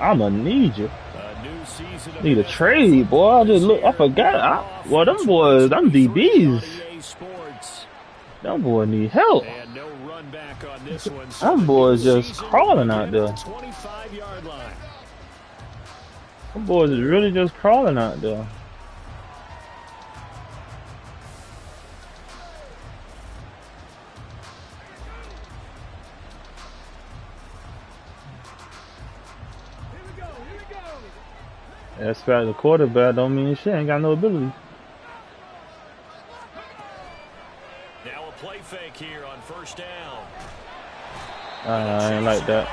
I'ma need you. Need a trade, boy. I just look. I forgot. Well, them boys, them DBs. Them boys need help. Them boys just crawling out there. Them boys is really just crawling out there. That's fact. The quarterback don't mean shit. Ain't got no ability. Now a play fake here on first down. I ain't like that.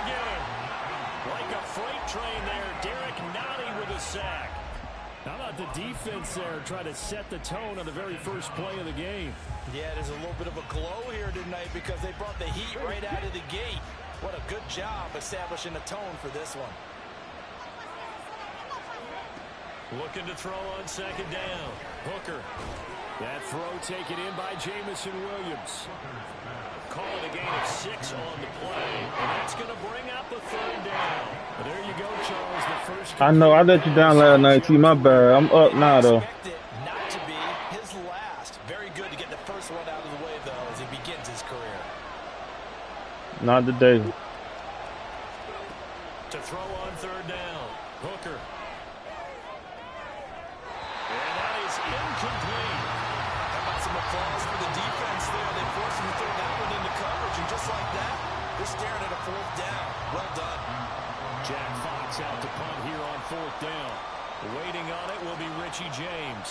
Like a freight train there, Derek Nottie with a sack. How about the defense there trying to set the tone on the very first play of the game? Yeah, there's a little bit of a glow here tonight because they brought the heat right out of the gate. What a good job establishing a tone for this one. Looking to throw on second down. Hooker. That throw taken in by Jameson Williams. Calling a gain of 6 on the play. And that's going to bring up the third down. But there you go, Charles. The first. I know. I let you down last night, T. My bad. I'm up now, though. Not to be his last. Very good to get the first one out of the way, though, as he begins his career. Not today. To throw on third down. Hooker. Incomplete. How about some applause for the defense there? They forced him to throw that one into coverage, and just like that, they're staring at a fourth down. Well done. Jack Fox out to punt here on fourth down. Waiting on it will be Richie James.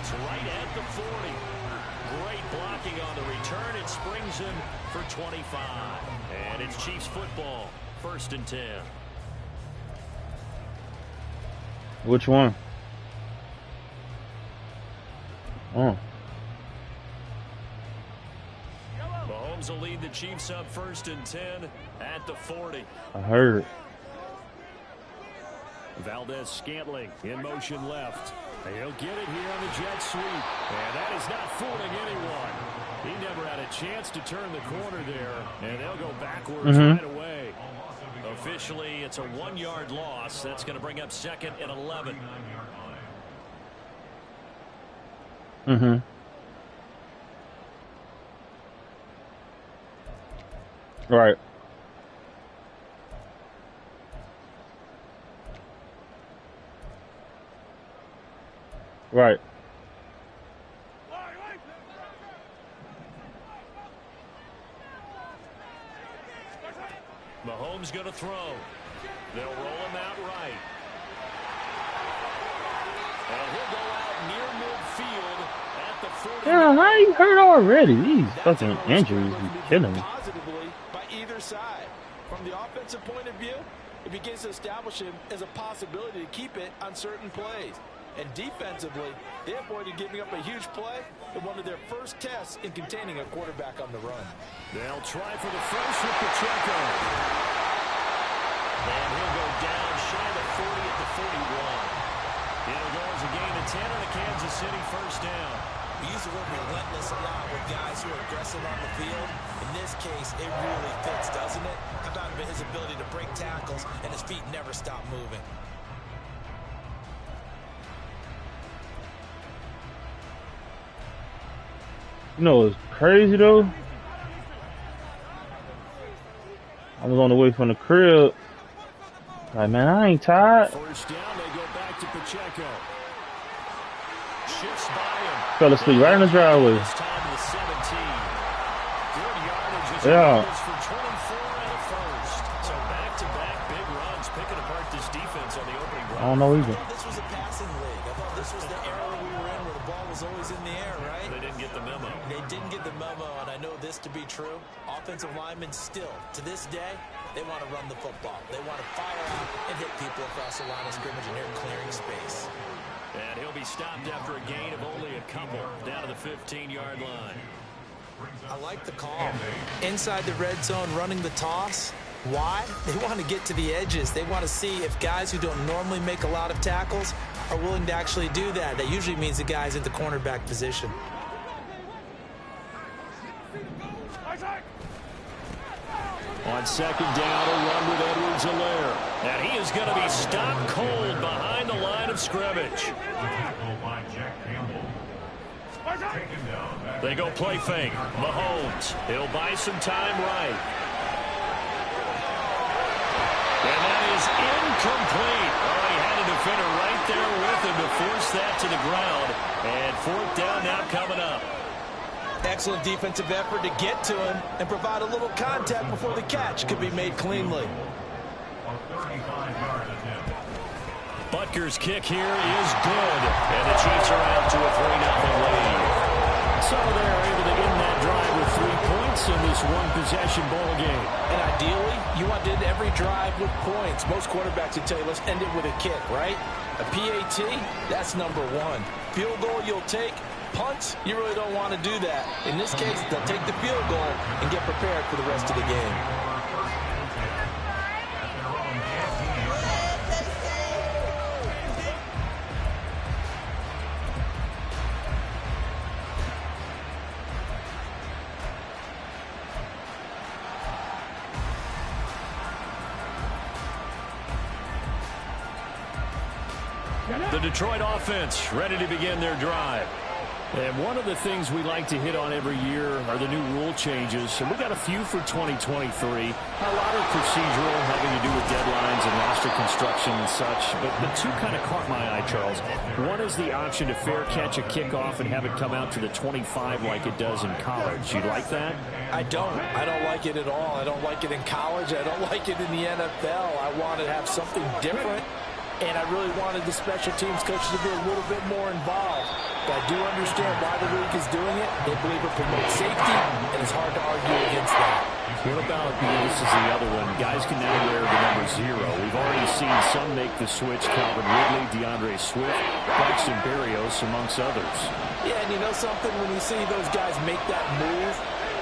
Right at the 40. Great blocking on the return. It springs him for 25. And it's Chiefs football. 1st and 10. Which one? Oh. Mahomes will lead the Chiefs up 1st and 10 at the 40. I heard. Valdez-Scantling in motion left. He'll get it here on the jet sweep. And that is not fooling anyone. He never had a chance to turn the corner there. And they'll go backwards right away. Officially, it's a 1-yard loss. That's going to bring up 2nd and 11. Right. Right. Mahomes going to throw. They'll roll him out right. And he'll go out near midfield at the 40. Yeah, how you hurt already? These fucking injuries be killing me. Positively by either side. From the offensive point of view, it begins to establish him as a possibility to keep it on certain plays. And defensively, they avoided giving up a huge play in one of their first tests in containing a quarterback on the run. They'll try for the first with Pacheco. And he'll go down shy of 40 at the 41. It'll go as a gain of 10 on a Kansas City first down. We use the word relentless a lot with guys who are aggressive on the field. In this case, it really fits, doesn't it? How about his ability to break tackles and his feet never stop moving? You know what's crazy though? I was on the way from the crib. Like, man, I ain't tired. First down, they go back to Pacheco. Shifts by him. Fell asleep right in the driveway. This time to the 17. Good yardage as Yeah. for 24 and a first. So back-to-back big runs, picking apart this defense on the opening drive. I don't know either. This was a passing league. I thought this was the era we were in where the ball was always in the air, right? They didn't get the memo. They didn't get the memo, and I know this to be true. Offensive linemen still, to this day, they want to run the football. They want to fire out and hit people across the line of scrimmage, and they're clearing space. And he'll be stopped after a gain of only a couple down to the 15-yard line. I like the call. Inside the red zone, running the toss. Why? They want to get to the edges. They want to see if guys who don't normally make a lot of tackles are willing to actually do that. That usually means the guys at the cornerback position. On second down, a run with Edwards-Helaire. And he is going to be stopped cold behind the line of scrimmage. They go play fake. Mahomes. He'll buy some time right. And that is incomplete. Oh, he had a defender right there with him to force that to the ground. And fourth down now coming up. Excellent defensive effort to get to him and provide a little contact before the catch could be made cleanly. Butker's kick here is good. And the Chiefs are out to a 3-0 lead. So they're able to end that drive with 3 points in this one-possession ball game. And ideally, you want to end every drive with points. Most quarterbacks would tell you, let's end it with a kick, right? A PAT, that's number 1. Field goal you'll take. Punts, you really don't want to do that. In this case, they'll take the field goal and get prepared for the rest of the game. The Detroit offense ready to begin their drive. And one of the things we like to hit on every year are the new rule changes. And we got a few for 2023. A lot are procedural, having to do with deadlines and roster construction and such. But the two kind of caught my eye, Charles. One is the option to fair catch a kickoff and have it come out to the 25 like it does in college. You like that? I don't like it at all. I don't like it in college. I don't like it in the NFL. I want to have something different. And I really wanted the special teams coaches to be a little bit more involved. But I do understand why the league is doing it. They believe it promotes safety, and it's hard to argue against that. What about, this is the other one, guys can now wear the number 0. We've already seen some make the switch, Calvin Ridley, DeAndre Swift, Braxton Berrios, amongst others. Yeah, and you know something? When you see those guys make that move,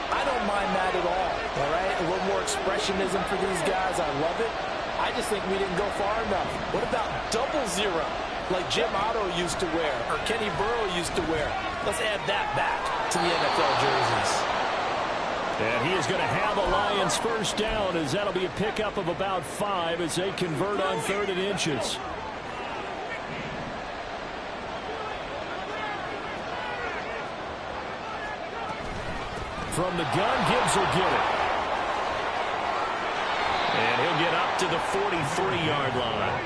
I don't mind that at all right? A little more expressionism for these guys. I love it. I just think we didn't go far enough. What about double 0, like Jim Otto used to wear or Kenny Burrow used to wear? Let's add that back to the NFL jerseys. And he is going to have a Lions first down, as that'll be a pickup of about 5 as they convert on 3rd and inches. From the gun, Gibbs will get it. And he'll get up to the 43-yard line.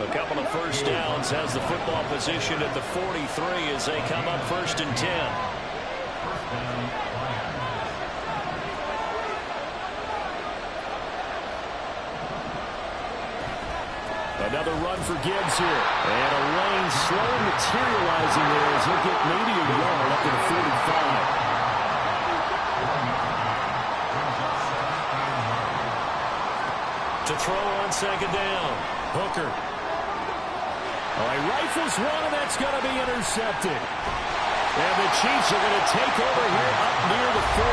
A couple of first downs has the football position at the 43 as they come up 1st and 10. Another run for Gibbs here. And a lane slow materializing there as he'll get maybe a yard up to the 45. To throw on 2nd down. Hooker. Oh, he rifles one, and that's going to be intercepted. And the Chiefs are going to take over here up near the 40.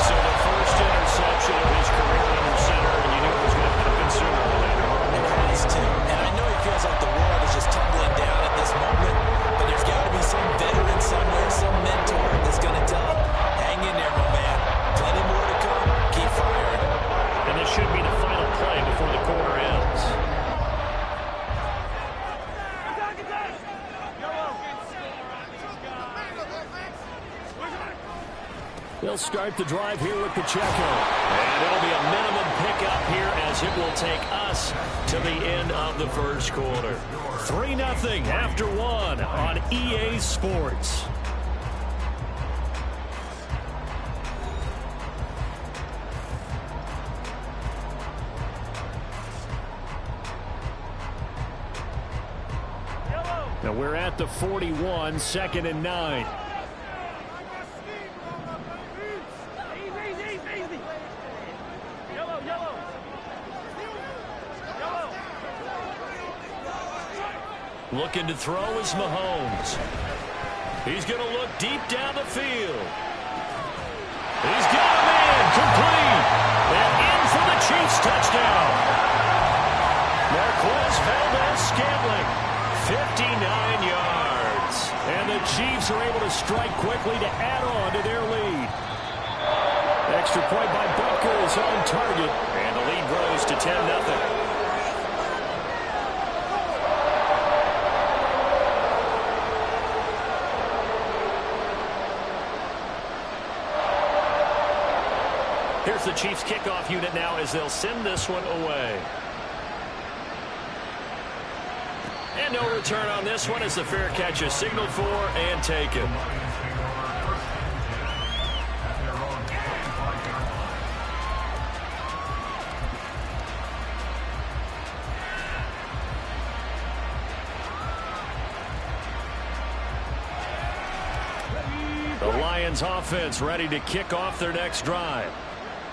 So the first interception of his career under center, and you knew it was going to happen sooner or later. It has to. And I know he feels like the world is just tumbling down at this moment, but there's got to be some veteran somewhere, some mentor that's going to tell him, hang in there, my man. Plenty more to come. Keep firing. And this should be the final play before the quarter ends. They'll start the drive here with Pacheco. And it'll be a minimum pickup here as it will take us to the end of the first quarter. 3-0 after 1 on EA Sports. Now we're at the 41, 2nd and 9. Looking to throw is Mahomes. He's going to look deep down the field. He's got a man complete. And in for the Chiefs Valdez-Scantling, 59 yards. And the Chiefs are able to strike quickly to add on to their lead. Extra point by Butker is on target, and the lead grows to 10-0. Here's the Chiefs kickoff unit now as they'll send this one away. And no return on this one as the fair catch is signaled for and taken. The Lions offense ready to kick off their next drive.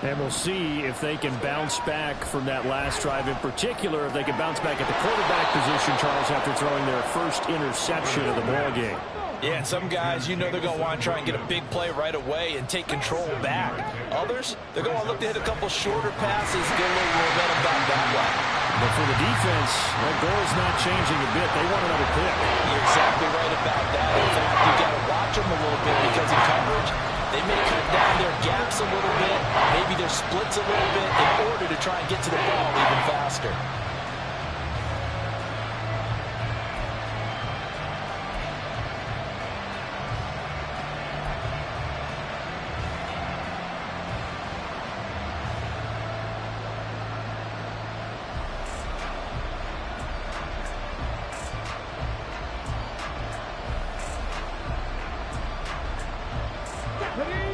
And we'll see if they can bounce back from that last drive, in particular if they can bounce back at the quarterback position, Charles, after throwing their first interception of the ball game. Yeah, and some guys, you know they're going to want to try and get a big play right away and take control back. Others, they're going to look to hit a couple shorter passes, get a little momentum back that way. But for the defense, that goal is not changing a bit. They want another pick. You're exactly right about that. In fact, you've got to watch them a little bit because in coverage, they may cut down their gaps a little bit, maybe their splits a little bit in order to try and get to the ball even faster.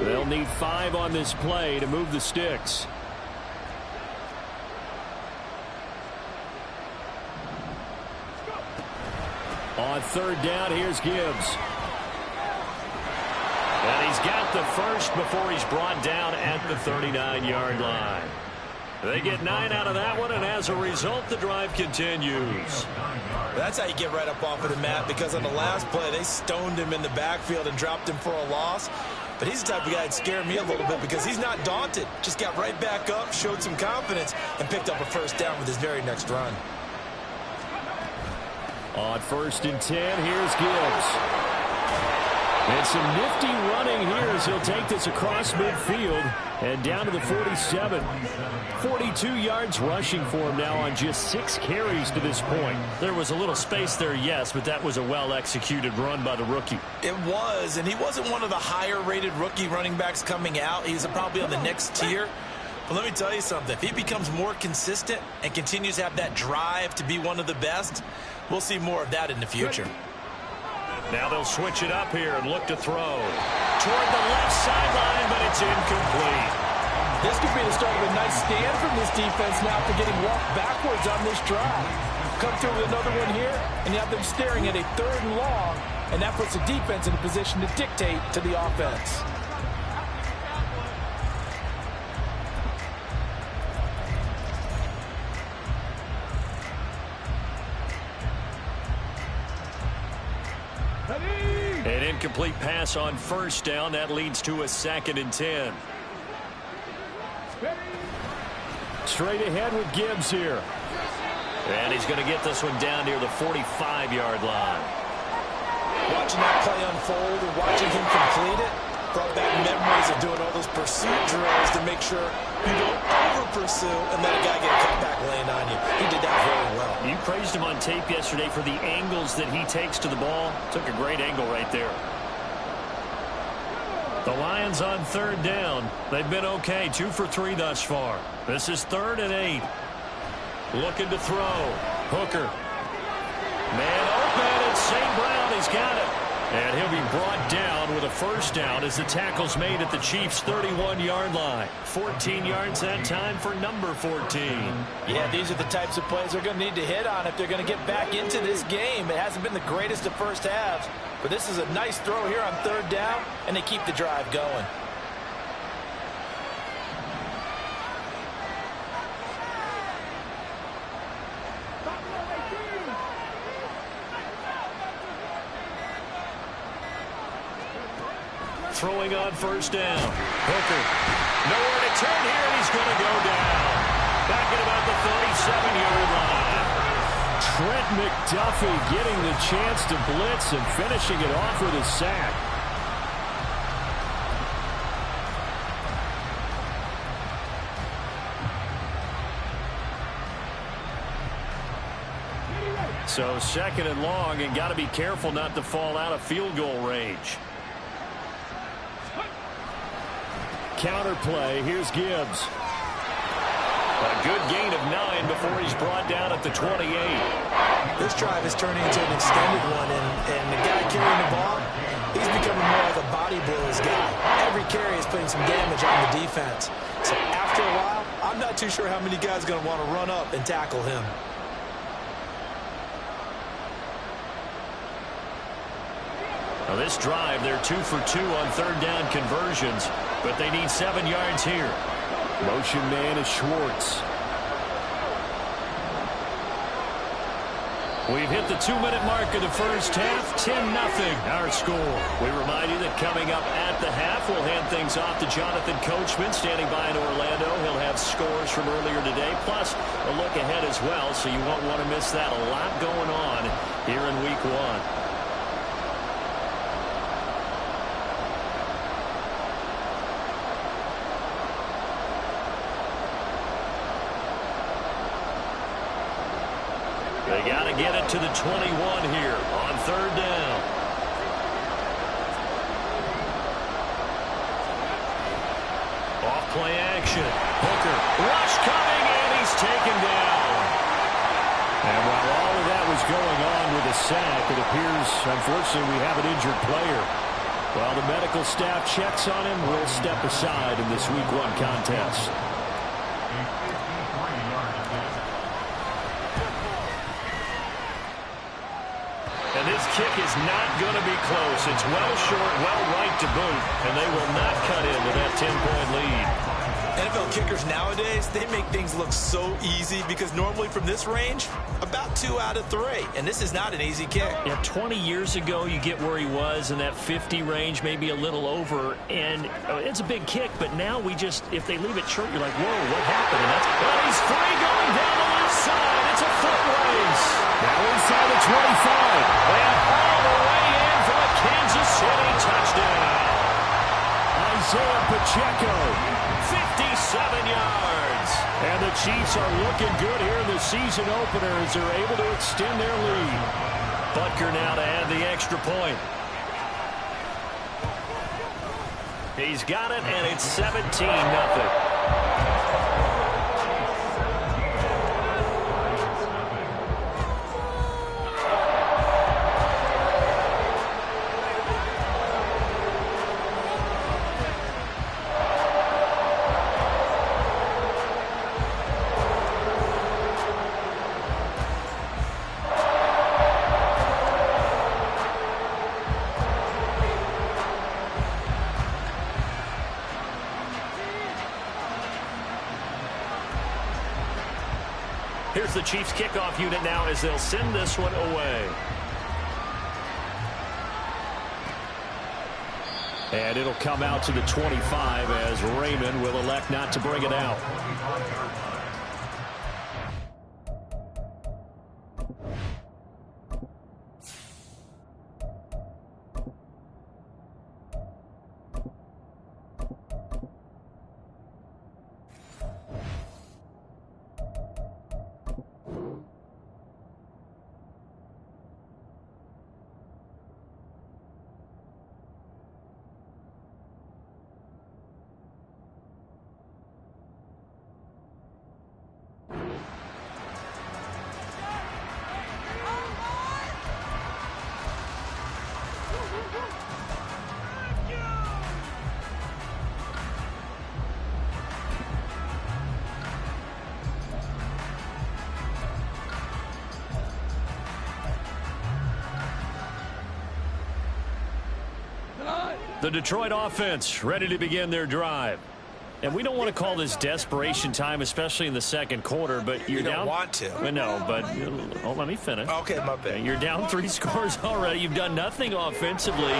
They'll need 5 on this play to move the sticks. On third down, here's Gibbs. And he's got the first before he's brought down at the 39-yard line. They get 9 out of that one, and as a result, the drive continues. That's how you get right up off of the mat, because on the last play, they stoned him in the backfield and dropped him for a loss. But he's the type of guy that scared me a little bit because he's not daunted. Just got right back up, showed some confidence, and picked up a first down with his very next run. On 1st and 10, here's Gibbs. And some nifty running here as he'll take this across midfield and down to the 47. 42 yards rushing for him now on just 6 carries to this point. There was a little space there, yes, but that was a well-executed run by the rookie. It was, and he wasn't one of the higher-rated rookie running backs coming out. He's probably on the next tier. But let me tell you something. If he becomes more consistent and continues to have that drive to be one of the best, we'll see more of that in the future. Now they'll switch it up here and look to throw. Toward the left sideline, but it's incomplete. This could be the start of a nice stand from this defense now after getting walked backwards on this drive. Come through with another one here, and you have them staring at a 3rd and long, and that puts the defense in a position to dictate to the offense. An incomplete pass on 1st down. That leads to a 2nd and 10. Straight ahead with Gibbs here. And he's going to get this one down near the 45-yard line. Watching that play unfold and watching him complete it brought back memories of doing all those pursuit drills to make sure you don't over-pursue and let a guy get a cutback laying on you. He did that very well. You praised him on tape yesterday for the angles that he takes to the ball. Took a great angle right there. The Lions on 3rd down. They've been okay. 2 for 3 thus far. This is 3rd and 8. Looking to throw. Hooker. Man open, and St. Brown has got it. And he'll be brought down with a first down as the tackle's made at the Chiefs' 31-yard line. 14 yards that time for number 14. Yeah, these are the types of plays they're going to need to hit on if they're going to get back into this game. It hasn't been the greatest of first halves, but this is a nice throw here on 3rd down, and they keep the drive going. Throwing on 1st down. Hooker. Nowhere to turn here, and he's going to go down. Back at about the 37-yard line. Trent McDuffie getting the chance to blitz and finishing it off with a sack. So 2nd and long, and got to be careful not to fall out of field goal range. Counter play. Here's Gibbs. A good gain of 9 before he's brought down at the 28. This drive is turning into an extended one, and the guy carrying the ball, he's becoming more like a body blows guy. Every carry is putting some damage on the defense. So after a while, I'm not too sure how many guys are going to want to run up and tackle him. Now this drive, they're 2 for 2 on 3rd down conversions, but they need 7 yards here. Motion man is Schwartz. We've hit the 2-minute mark of the first half. 10-0 our score. We remind you that coming up at the half, we'll hand things off to Jonathan Coachman standing by in Orlando. He'll have scores from earlier today, plus a look ahead as well, so you won't want to miss that. A lot going on here in Week 1. They got to get it to the 21 here on 3rd down. Off play action. Hooker. Rush coming, and he's taken down. And while all of that was going on with the sack, it appears, unfortunately, we have an injured player. While the medical staff checks on him, we'll step aside in this Week 1 contest. And this kick is not going to be close. It's well short, well right to boot, and they will not cut into that 10-point lead. NFL kickers nowadays, they make things look so easy because normally from this range, about 2 out of 3. And this is not an easy kick. Yeah, 20 years ago, you get where he was in that 50 range, maybe a little over, and it's a big kick, but now we just, if they leave it short, you're like, whoa, what happened? And that's, well, he's free going down the left side. It's a foot race. Now inside the 25, and all the way in for a Kansas City touchdown. Isaiah Pacheco, 57 yards. And the Chiefs are looking good here in the season opener as they're able to extend their lead. Butker now to add the extra point. He's got it, and it's 17-0. Here's the Chiefs kickoff unit now as they'll send this one away. And it'll come out to the 25 as Raymond will elect not to bring it out. The Detroit offense ready to begin their drive. And we don't want to call this desperation time, especially in the second quarter, but you're down. You don't want to. No, but let me finish. Okay, my bad. You're down 3 scores already. You've done nothing offensively,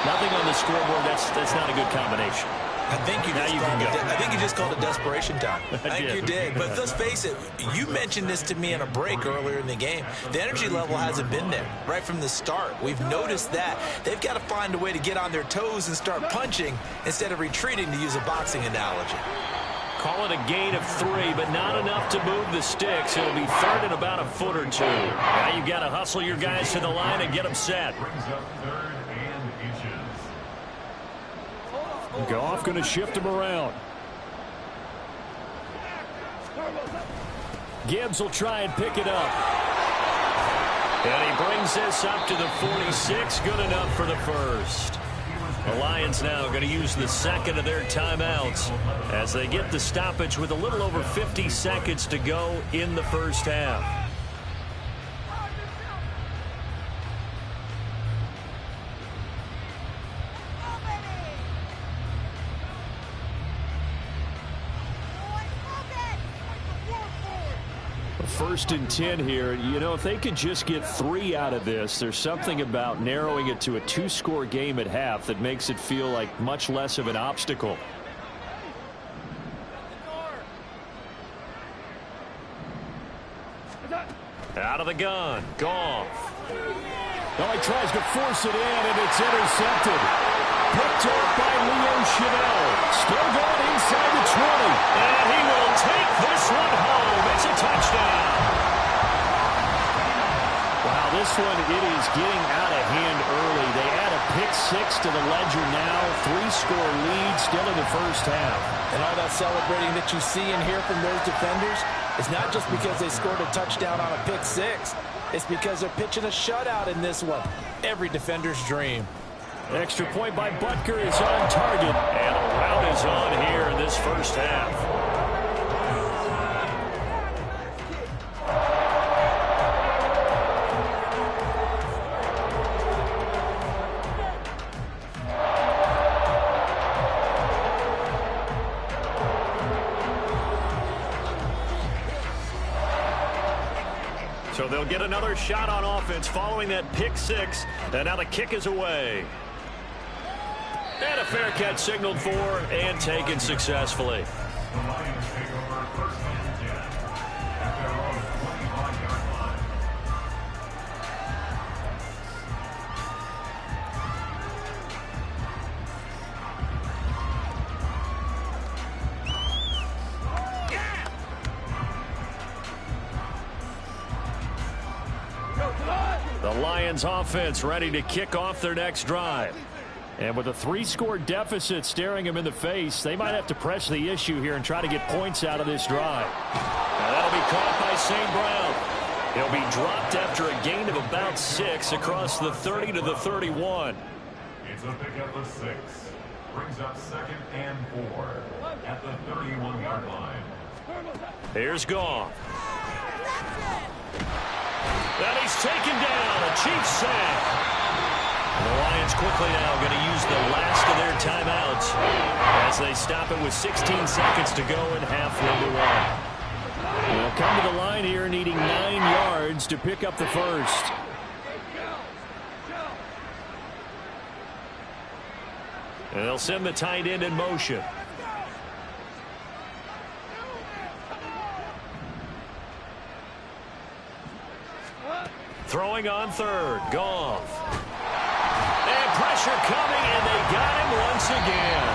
nothing on the scoreboard. That's not a good combination. I think you just called it desperation time. I think you did. But let's face it, you mentioned this to me in a break earlier in the game. The energy level hasn't been there right from the start. We've noticed that. They've got to find a way to get on their toes and start punching instead of retreating, to use a boxing analogy. Call it a gain of 3, but not enough to move the sticks. It'll be third and about a foot or 2. Now you've got to hustle your guys to the line and get them set. Goff going to shift him around. Gibbs will try and pick it up. And he brings this up to the 46. Good enough for the first. The Lions now going to use the second of their timeouts as they get the stoppage with a little over 50 seconds to go in the first half. First and 10 here. You know, if they could just get 3 out of this, there's something about narrowing it to a 2-score game at half that makes it feel like much less of an obstacle. Out of the gun, Goff. Oh, he tries to force it in, and it's intercepted. Picked off by Leo Chanel. Still going inside the 20. And he will take this one home. It's a touchdown. Wow, this one, it is getting out of hand early. They add a pick-6 to the ledger now. 3-score lead still in the first half. And all that celebrating that you see and hear from those defenders is not just because they scored a touchdown on a pick-6. It's because they're pitching a shutout in this one. Every defender's dream. Extra point by Butker is on target. And a rout is on here in this first half. So they'll get another shot on offense following that pick-6. And now the kick is away. And a fair catch signaled for and taken successfully. The Lions offense ready to kick off their next drive. And with a 3-score deficit staring them in the face, they might have to press the issue here and try to get points out of this drive. Now that'll be caught by St. Brown. He'll be dropped after a gain of about 6 across the 30 to the 31. It's a pickup of 6. Brings up 2nd and 4 at the 31-yard line. Here's Goff. And he's taken down. A Chiefs sack. The Lions quickly now going to use the last of their timeouts as they stop it with 16 seconds to go in half number 1. They'll come to the line here needing 9 yards to pick up the first. And they'll send the tight end in motion. Throwing on third, Goff. And pressure coming, and they got him once again.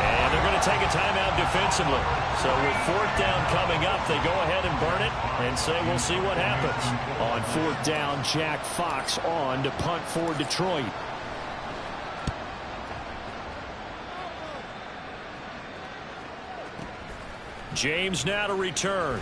And they're going to take a timeout defensively. So with 4th down coming up, they go ahead and burn it and say we'll see what happens. On 4th down, Jack Fox on to punt for Detroit. James now to return.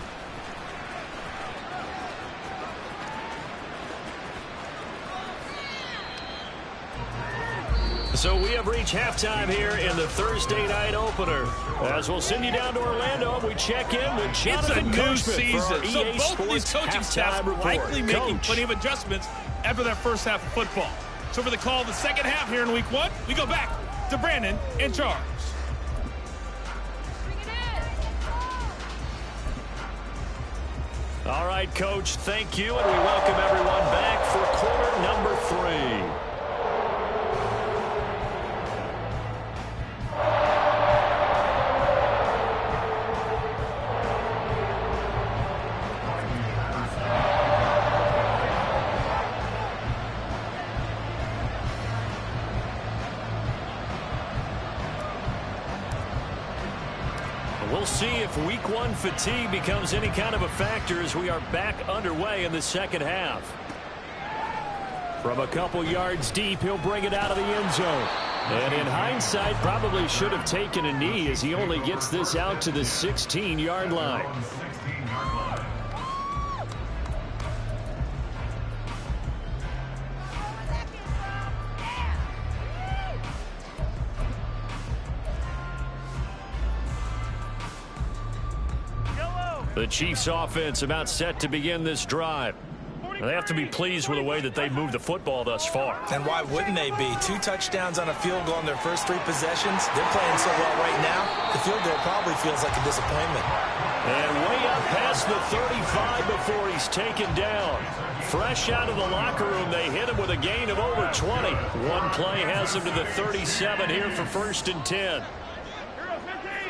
So we have reached halftime here in the Thursday night opener. As we'll send you down to Orlando, and we check in with Jonathan Coachman for our EA So both Sports of these coaching staffs halftime likely report. making Coach. plenty of adjustments after that first half of football. So for the call of the second half here in week 1, we go back to Brandon and Charles. All right, Coach, thank you, and we welcome everyone back for quarter number 3. We'll see if week one fatigue becomes any kind of a factor as we are back underway in the second half. From a couple yards deep, he'll bring it out of the end zone. And in hindsight, probably should have taken a knee as he only gets this out to the 16-yard line. The Chiefs offense about set to begin this drive. They have to be pleased with the way that they moved the football thus far. And why wouldn't they be? 2 touchdowns on a field goal in their first 3 possessions. They're playing so well right now, the field goal probably feels like a disappointment. And way up past the 35 before he's taken down. Fresh out of the locker room, they hit him with a gain of over 20. One play has him to the 37 here for 1st and 10.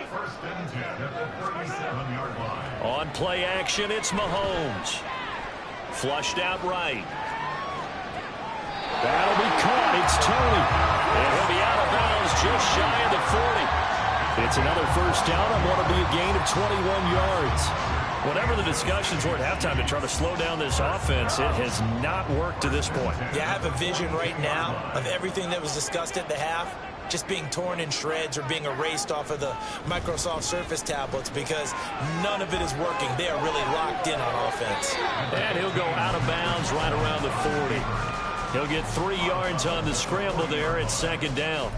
First and 10 at the 37-yard line. On play action, it's Mahomes. Flushed out right. That'll be caught. It's Tony. And he'll be out of bounds just shy of the 40. It's another first down on what will be a gain of 21 yards. Whatever the discussions were at halftime to try to slow down this offense, it has not worked to this point. Yeah, I have a vision right now of everything that was discussed at the half just being torn in shreds or being erased off of the Microsoft Surface tablets because none of it is working. They are really locked in on offense. And he'll go out of bounds right around the 40. He'll get 3 yards on the scramble there at 2nd down.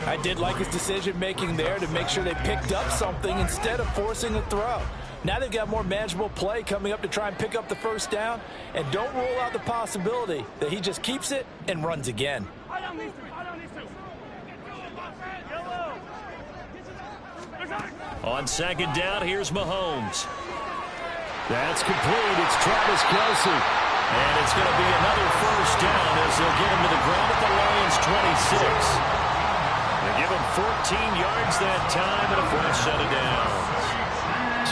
I did like his decision-making there to make sure they picked up something instead of forcing a throw. Now they've got more manageable play coming up to try and pick up the first down, and don't rule out the possibility that he just keeps it and runs again. On 2nd down, here's Mahomes. That's complete. It's Travis Kelce. And it's going to be another first down as they'll get him to the ground at the Lions' 26. They give him 14 yards that time and a fresh set of downs.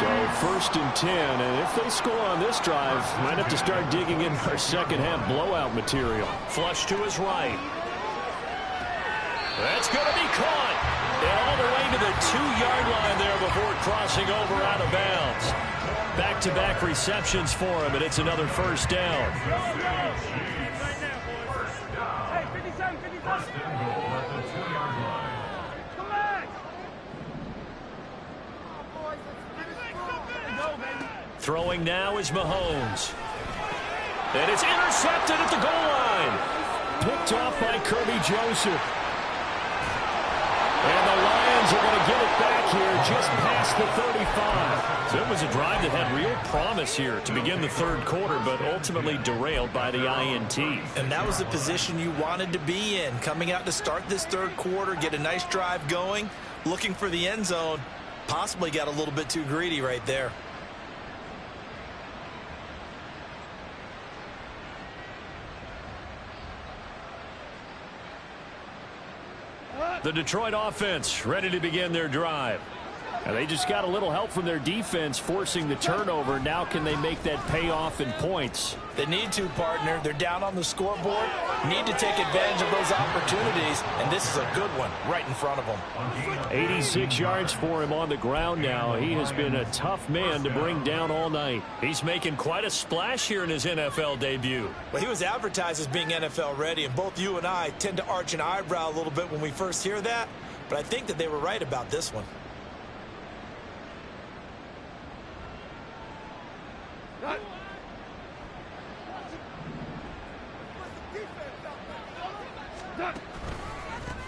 So 1st and 10, and if they score on this drive, might have to start digging in our second half blowout material. Flush to his right. That's going to be caught. And all the way to the 2-yard line there before crossing over out of bounds. Back-to-back receptions for him, and it's another first down. First and goal at the 2-yard line. Throwing now is Mahomes. And it's intercepted at the goal line. Picked off by Kirby Joseph. And the Lions are going to get it back here just past the 35. So it was a drive that had real promise here to begin the 3rd quarter, but ultimately derailed by the INT. And that was the position you wanted to be in, coming out to start this 3rd quarter, get a nice drive going, looking for the end zone. Possibly got a little bit too greedy right there. The Detroit offense ready to begin their drive. And they just got a little help from their defense forcing the turnover. Now can they make that pay off in points? They need to, partner. They're down on the scoreboard. Need to take advantage of those opportunities, and this is a good one right in front of them. 86 yards for him on the ground now. He has been a tough man to bring down all night. He's making quite a splash here in his NFL debut. Well, he was advertised as being NFL ready, and both you and I tend to arch an eyebrow a little bit when we first hear that, but I think that they were right about this one.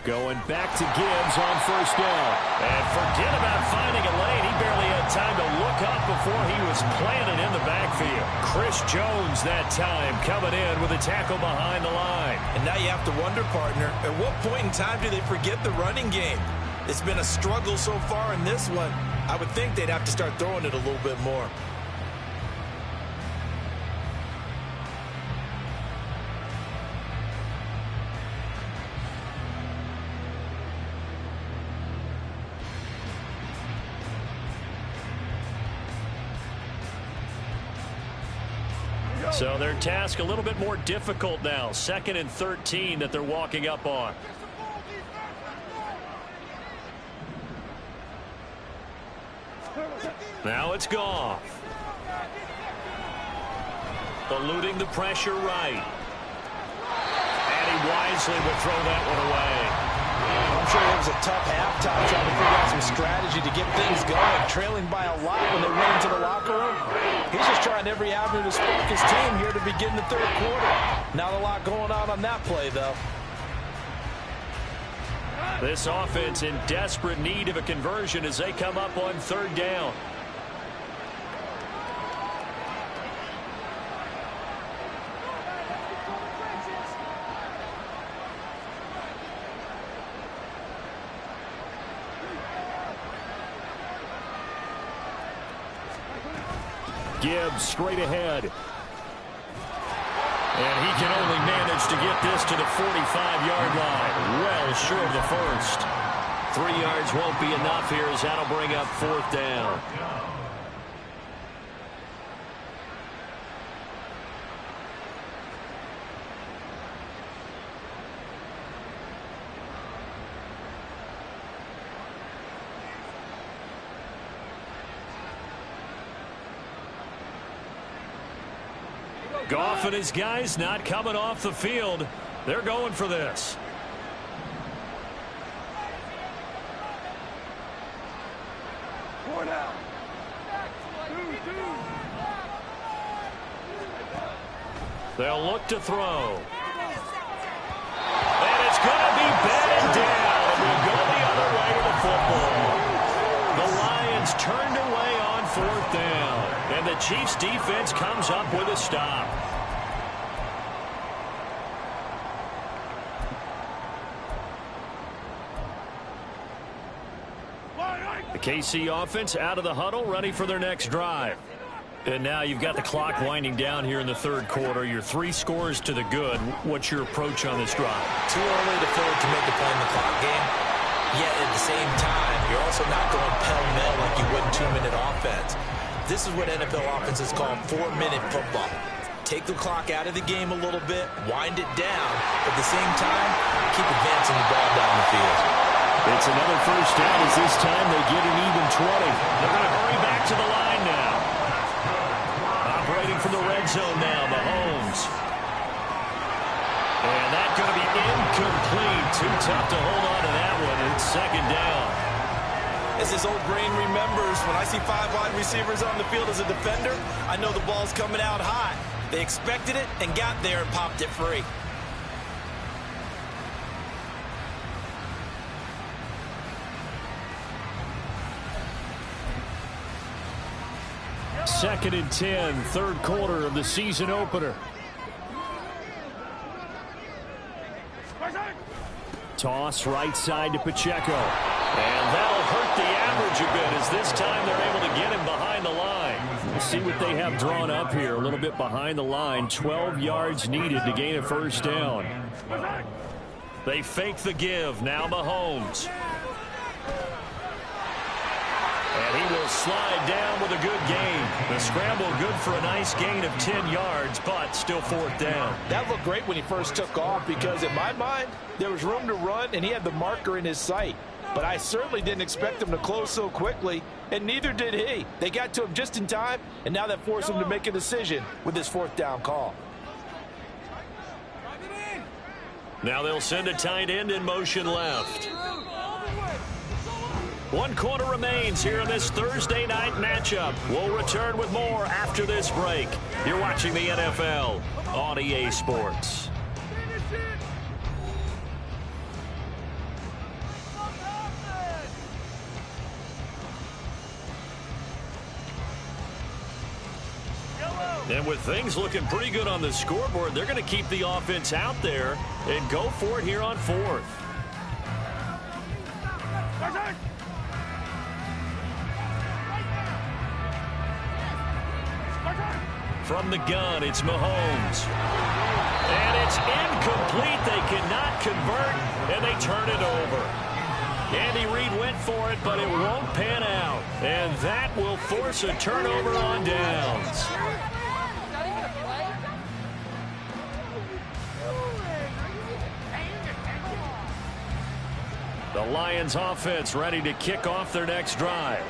Going back to Gibbs on first down. And forget about finding a lane. He barely had time to look up before he was planted in the backfield. Chris Jones that time coming in with a tackle behind the line. And now you have to wonder, partner, at what point in time do they forget the running game? It's been a struggle so far in this one. I would think they'd have to start throwing it a little bit more. So their task a little bit more difficult now. 2nd and 13 that they're walking up on. Now it's Goff. Eluding the pressure right. And he wisely will throw that one away. I'm sure it was a tough halftime trying to figure out some strategy to get things going. Trailing by a lot when they went into the locker room. He's just trying every avenue to spark his team here to begin the third quarter. Not a lot going on that play, though. This offense in desperate need of a conversion as they come up on third down. Gibbs straight ahead. And he can only manage to get this to the 45-yard line. Well short of the first. 3 yards won't be enough here as that'll bring up fourth down. Goff and his guys not coming off the field. They're going for this. They'll look to throw. And it's going to be batted down. And we'll go the other way to the football. The Lions turned away on fourth down. And the Chiefs defense comes up with a stop. The KC offense out of the huddle, ready for their next drive. And now you've got the clock winding down here in the third quarter. You're 3 scores to the good. What's your approach on this drive? Too early to make a play in the clock game. Yet at the same time, you're also not going pell-mell like you would in 2-minute offense. This is what NFL offenses call 4-minute football. Take the clock out of the game a little bit, wind it down, but at the same time, keep advancing the ball down the field. It's another first down as this time they get an even 20. They're going to hurry back to the line now. Operating from the red zone now, Mahomes. And that's going to be incomplete. Too tough to hold on to that one. It's second down. As his old brain remembers, when I see 5 wide receivers on the field as a defender, I know the ball's coming out high. They expected it and got there and popped it free. Second and 10, third quarter of the season opener. Toss right side to Pacheco. And that'll hurt the average a bit as this time they're able to get him behind the line. We'll see what they have drawn up here. A little bit behind the line. 12 yards needed to gain a first down. They fake the give. Now Mahomes. And he will slide down with a good gain. The scramble good for a nice gain of 10 yards, but still fourth down. That looked great when he first took off because in my mind, there was room to run and he had the marker in his sight. But I certainly didn't expect him to close so quickly, and neither did he. They got to him just in time, and now that forced him to make a decision with his fourth down call. Now they'll send a tight end in motion left. 1 quarter remains here in this Thursday night matchup. We'll return with more after this break. You're watching the NFL on EA Sports. And with things looking pretty good on the scoreboard, they're going to keep the offense out there and go for it here on fourth. From the gun, it's Mahomes. And it's incomplete. They cannot convert, and they turn it over. Andy Reid went for it, but it won't pan out. And that will force a turnover on downs. The Lions offense ready to kick off their next drive.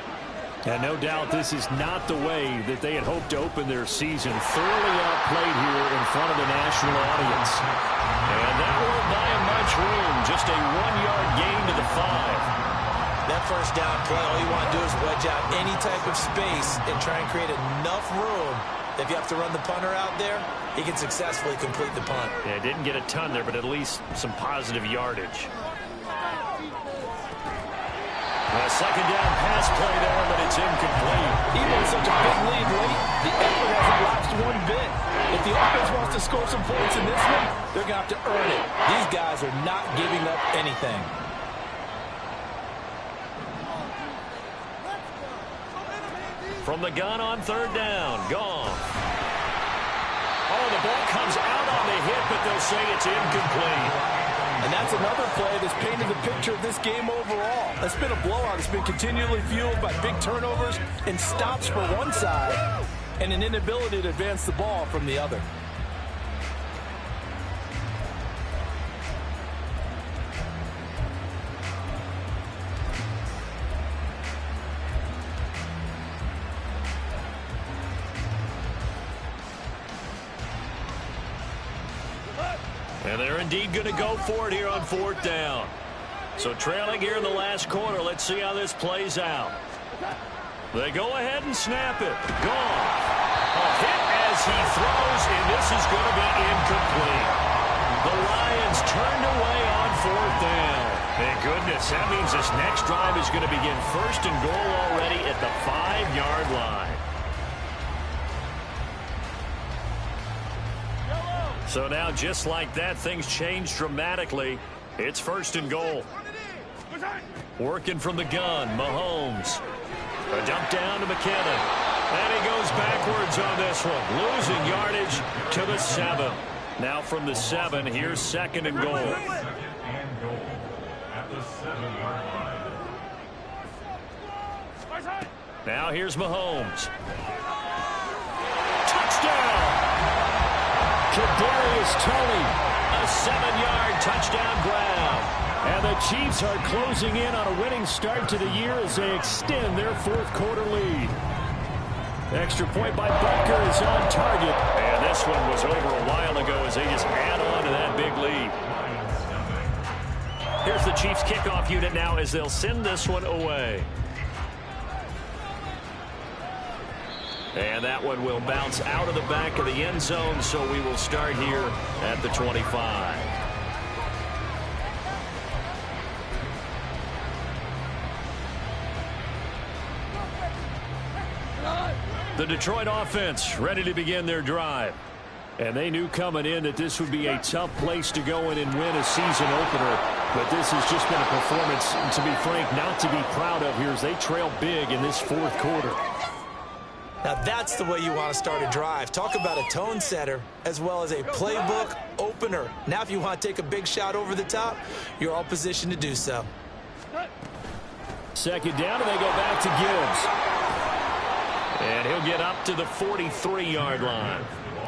And no doubt this is not the way that they had hoped to open their season. Thoroughly outplayed here in front of the national audience. And that won't buy him much room. Just a 1-yard gain to the 5. That first down play, all you want to do is wedge out any type of space and try and create enough room. If you have to run the punter out there, he can successfully complete the punt. Yeah, didn't get a ton there, but at least some positive yardage. A second down pass play there, but it's incomplete. Even with such a big lead late, the effort hasn't lapsed one bit. If the offense wants to score some points in this one, they're going to have to earn it. These guys are not giving up anything. From the gun on third down, gone. Oh, the ball comes out on the hit, but they'll say it's incomplete. And that's another play that's painted the picture of this game overall. It's been a blowout. It's been continually fueled by big turnovers and stops for one side and an inability to advance the ball from the other. And they're indeed going to go for it here on fourth down. So trailing here in the last quarter. Let's see how this plays out. They go ahead and snap it. Gone. A hit as he throws, and this is going to be incomplete. The Lions turned away on fourth down. Thank goodness. That means this next drive is going to begin first and goal already at the 5-yard line. So now, just like that, things change dramatically. It's first and goal. Working from the gun, Mahomes. A dump down to McKinnon. And he goes backwards on this one. Losing yardage to the 7. Now from the 7, here's second and goal. Second and goal at the 7-yard line. Now here's Mahomes. Touchdown! Kadarius Toney, a 7-yard touchdown grab. And the Chiefs are closing in on a winning start to the year as they extend their fourth quarter lead. Extra point by Butker is on target. And this one was over a while ago as they just add on to that big lead. Here's the Chiefs kickoff unit now as they'll send this one away. And that one will bounce out of the back of the end zone, so we will start here at the 25. The Detroit offense ready to begin their drive. And they knew coming in that this would be a tough place to go in and win a season opener. But this has just been a performance, to be frank, not to be proud of here as they trail big in this fourth quarter. Now that's the way you want to start a drive. Talk about a tone setter as well as a playbook opener. Now if you want to take a big shot over the top, you're all positioned to do so. Second down, and they go back to Gibbs. And he'll get up to the 43-yard line.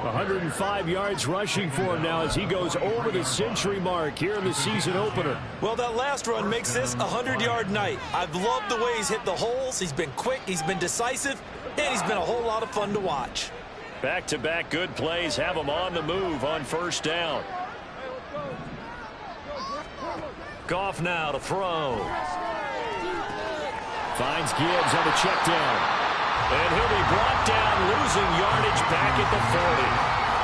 105 yards rushing for him now as he goes over the century mark here in the season opener. Well, that last run makes this a 100-yard night. I've loved the way he's hit the holes. He's been quick, he's been decisive, and he's been a whole lot of fun to watch. Back-to-back good plays have him on the move on first down. Goff now to throw. Finds Gibbs on the check down. And he'll be brought down, losing yardage back at the 40.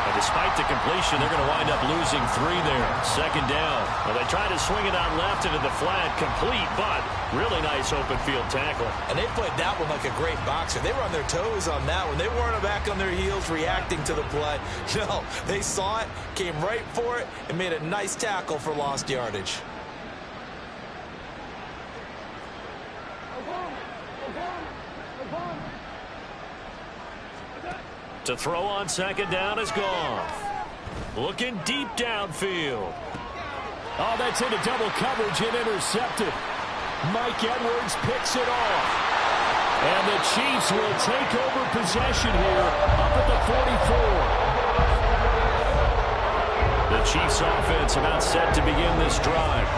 And despite the completion, they're going to wind up losing 3 there. Second down. Well, they try to swing it out left into the flat, complete, but really nice open field tackle. And they played that one like a great boxer. They were on their toes on that one. They weren't back on their heels reacting to the play. No, they saw it, came right for it, and made a nice tackle for lost yardage. To throw on second down is Goff. Looking deep downfield. Oh, that's into double coverage and intercepted. Mike Edwards picks it off. And the Chiefs will take over possession here up at the 44. The Chiefs offense about set to begin this drive.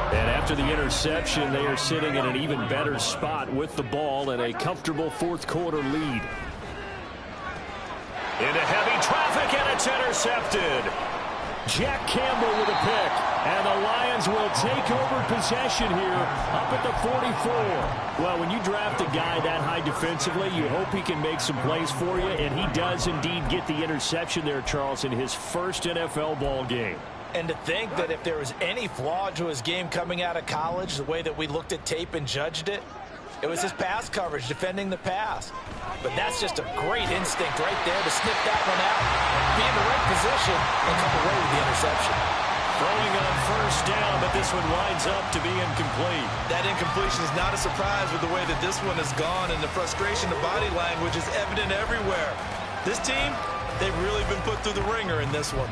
And after the interception, they are sitting in an even better spot with the ball and a comfortable fourth-quarter lead. Into heavy traffic, and it's intercepted. Jack Campbell with a pick, and the Lions will take over possession here up at the 44. Well, when you draft a guy that high defensively, you hope he can make some plays for you, and he does indeed get the interception there, Charles, in his first NFL ball game. And to think that if there was any flaw to his game coming out of college, the way that we looked at tape and judged it, it was his pass coverage, defending the pass. But that's just a great instinct right there to snip that one out, be in the right position, and come away with the interception. Throwing on first down, but this one winds up to be incomplete. That incompletion is not a surprise with the way that this one has gone, and the frustration, the body language is evident everywhere. This team, they've really been put through the ringer in this one.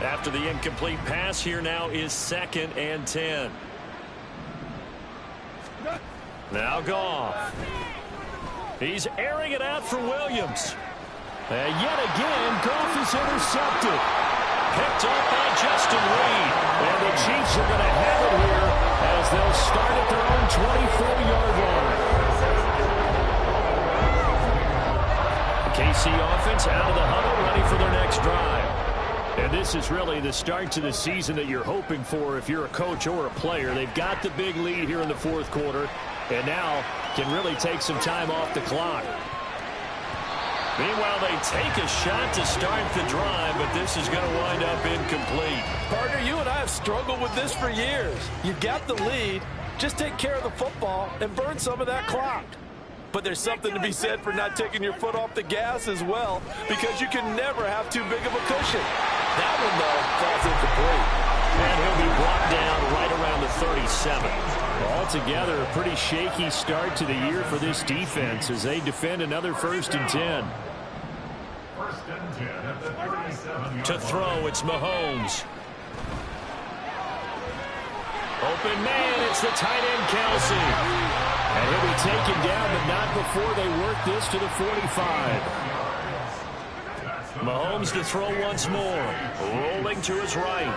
After the incomplete pass, here now is 2nd and 10. Now Goff. He's airing it out for Williams. And yet again, Goff is intercepted. Picked up by Justin Reed. And the Chiefs are going to have it here as they'll start at their own 24-yard line. KC offense out of the huddle, ready for their next drive. And this is really the start to the season that you're hoping for if you're a coach or a player. They've got the big lead here in the fourth quarter, and now can really take some time off the clock. Meanwhile, they take a shot to start the drive, but this is going to wind up incomplete. Partner, you and I have struggled with this for years. You've got the lead. Just take care of the football and burn some of that clock. But there's something to be said for not taking your foot off the gas as well, because you can never have too big of a cushion. That one, though, falls incomplete. And he'll be brought down right around the 37. Altogether, a pretty shaky start to the year for this defense as they defend another 1st and 10. 1st and 10 at the 37. To throw, it's Mahomes. Open man, it's the tight end, Kelsey. And he'll be taken down, but not before they work this to the 45. Mahomes to throw once more. Rolling to his right.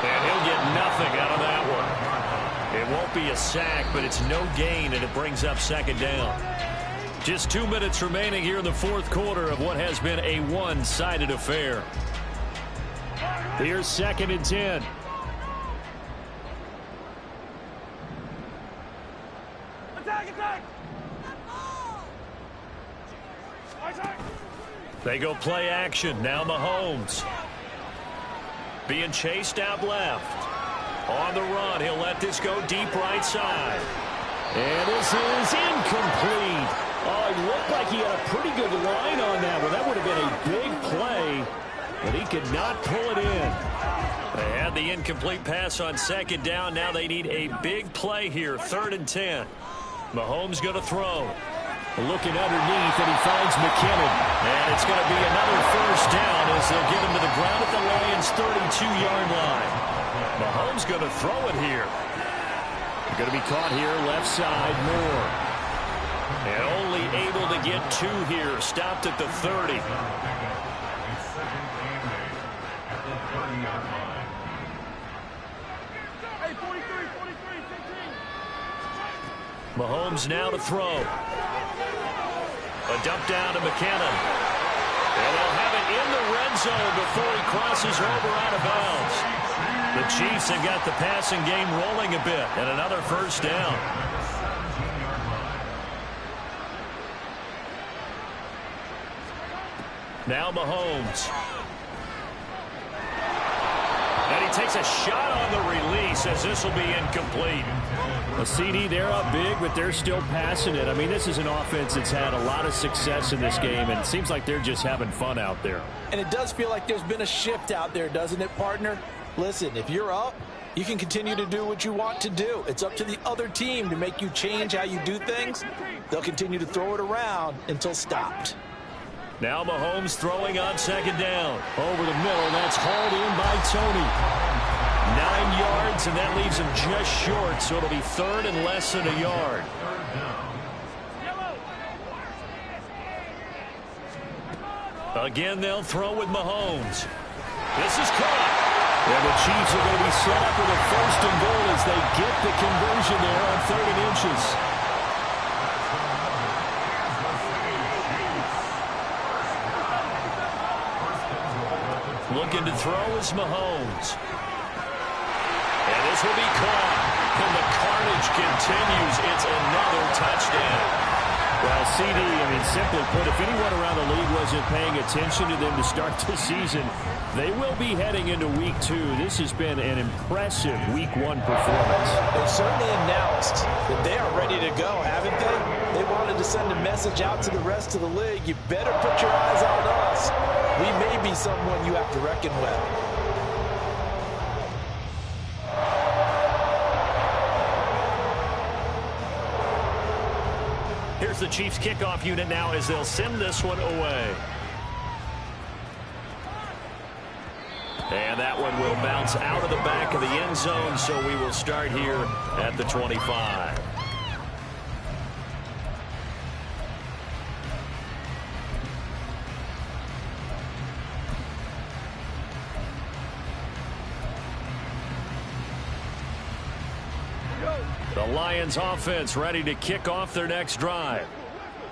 And he'll get nothing out of that one. It won't be a sack, but it's no gain, and it brings up 2nd down. Just 2 minutes remaining here in the fourth quarter of what has been a one-sided affair. Here's 2nd and 10. They go play action. Now Mahomes. Being chased out left. On the run, he'll let this go deep right side. And this is incomplete. Oh, it looked like he had a pretty good line on that one. That would have been a big play, but he could not pull it in. They had the incomplete pass on 2nd down. Now they need a big play here, 3rd and 10. Mahomes going to throw. Looking underneath, and he finds McKinnon. And it's going to be another 1st down as they'll get him to the ground at the Lions' 32-yard line. Mahomes going to throw it here. Going to be caught here, left side, Moore. And only able to get 2 here, stopped at the 30. Mahomes now to throw. A dump down to McKinnon. And they'll have it in the red zone before he crosses over out of bounds. The Chiefs have got the passing game rolling a bit, and another 1st down. Now Mahomes. And he takes a shot on the release as this will be incomplete. A CD, they're up big, but they're still passing it. I mean, this is an offense that's had a lot of success in this game, and it seems like they're just having fun out there. And it does feel like there's been a shift out there, doesn't it, partner? Listen, if you're up, you can continue to do what you want to do. It's up to the other team to make you change how you do things. They'll continue to throw it around until stopped. Now Mahomes throwing on 2nd down. Over the middle, that's hauled in by Tony. 9 yards, and that leaves him just short, so it'll be 3rd and less than a yard. Again, they'll throw with Mahomes. This is caught. And the Chiefs are going to be set up with a 1st and goal as they get the conversion there on 3rd and inches. Looking to throw is Mahomes. And this will be caught. And the carnage continues. It's another touchdown. Well, CD, I mean, simply put, if anyone around the league wasn't paying attention to them to start the season, they will be heading into Week 2. This has been an impressive Week 1 performance. They've certainly announced that they are ready to go, haven't they? They wanted to send a message out to the rest of the league. You better put your eyes on us. We may be someone you have to reckon with. Here's the Chiefs kickoff unit now as they'll send this one away. And that one will bounce out of the back of the end zone, so we will start here at the 25. The Lions offense ready to kick off their next drive.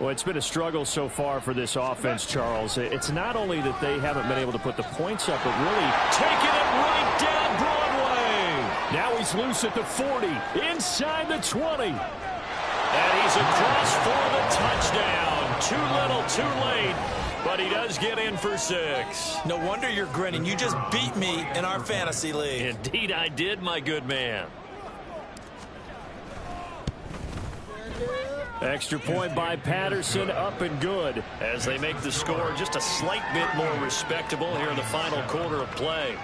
Well, it's been a struggle so far for this offense, Charles. It's not only that they haven't been able to put the points up, but really taking it right down Broadway. Now he's loose at the 40, inside the 20. And he's across for the touchdown. Too little, too late. But he does get in for 6. No wonder you're grinning. You just beat me in our fantasy league. Indeed I did, my good man. Extra point by Patterson, up and good as they make the score just a slight bit more respectable here in the final quarter of play.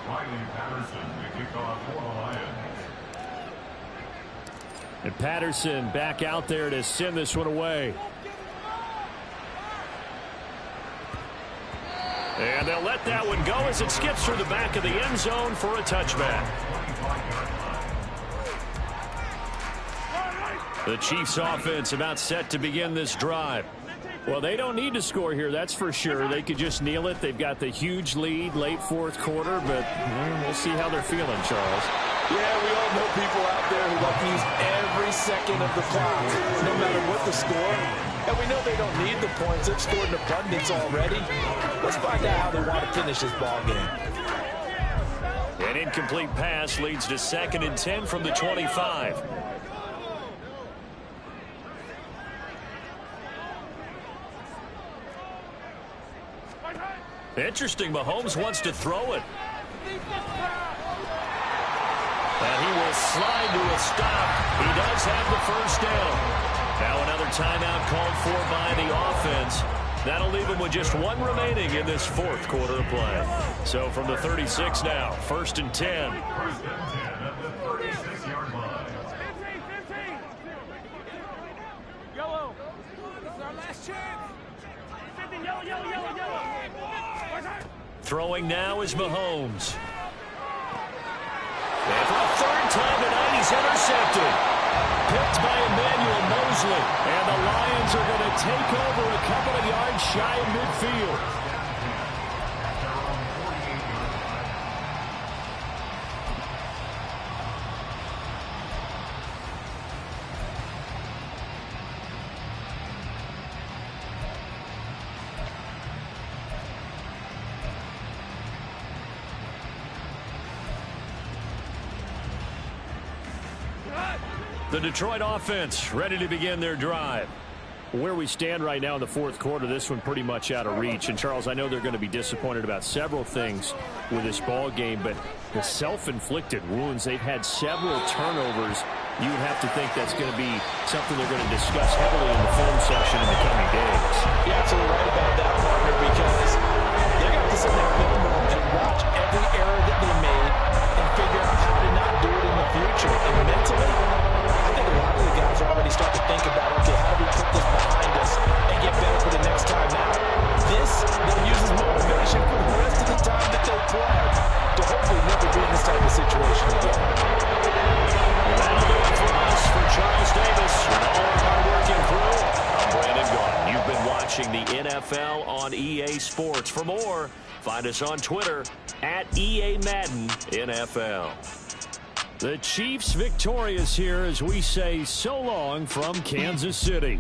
Riley Patterson to kick off for the Lions. And Patterson back out there to send this one away. And they'll let that one go as it skips through the back of the end zone for a touchback. The Chiefs offense about set to begin this drive. Well, they don't need to score here, that's for sure. They could just kneel it. They've got the huge lead, late 4th quarter, but we'll see how they're feeling, Charles. Yeah, we all know people out there who love to use every second of the clock, no matter what the score. And we know they don't need the points. They've scored in abundance already. Let's find out how they want to finish this ball game. An incomplete pass leads to 2nd and 10 from the 25. Interesting, Mahomes wants to throw it. And he will slide to a stop. He does have the 1st down. Now another timeout called for by the offense. That'll leave him with just 1 remaining in this 4th quarter of play. So from the 36 now, 1st and 10. 1st and 10 at the 36-yard line. 15. Yellow. This is our last chance. 15, yellow. Throwing now is Mahomes. And for a 3rd time tonight, he's intercepted. Picked by Emmanuel Mosley. And the Lions are going to take over a couple of yards shy of midfield. The Detroit offense ready to begin their drive. Where we stand right now in the 4th quarter, this one pretty much out of reach. And, Charles, I know they're going to be disappointed about several things with this ball game, but the self-inflicted wounds, they've had several turnovers. You would have to think that's going to be something they're going to discuss heavily in the film session in the coming days. You're absolutely right about that, partner, because they're going to have to sit there and watch every error that they made and figure out how to not do it in the future. And mentally, I think a lot of the guys are already starting to think about, okay, how do we put this behind us and get better for the next time out? This, they'll use as motivation for the rest of the time that they play to hopefully never be in this type of situation again. That'll do it for us. For Charles Davis and all our hard-working crew, I'm Brandon watching the NFL on EA Sports. For more, find us on Twitter at EA Madden NFL. The Chiefs victorious here as we say so long from Kansas City.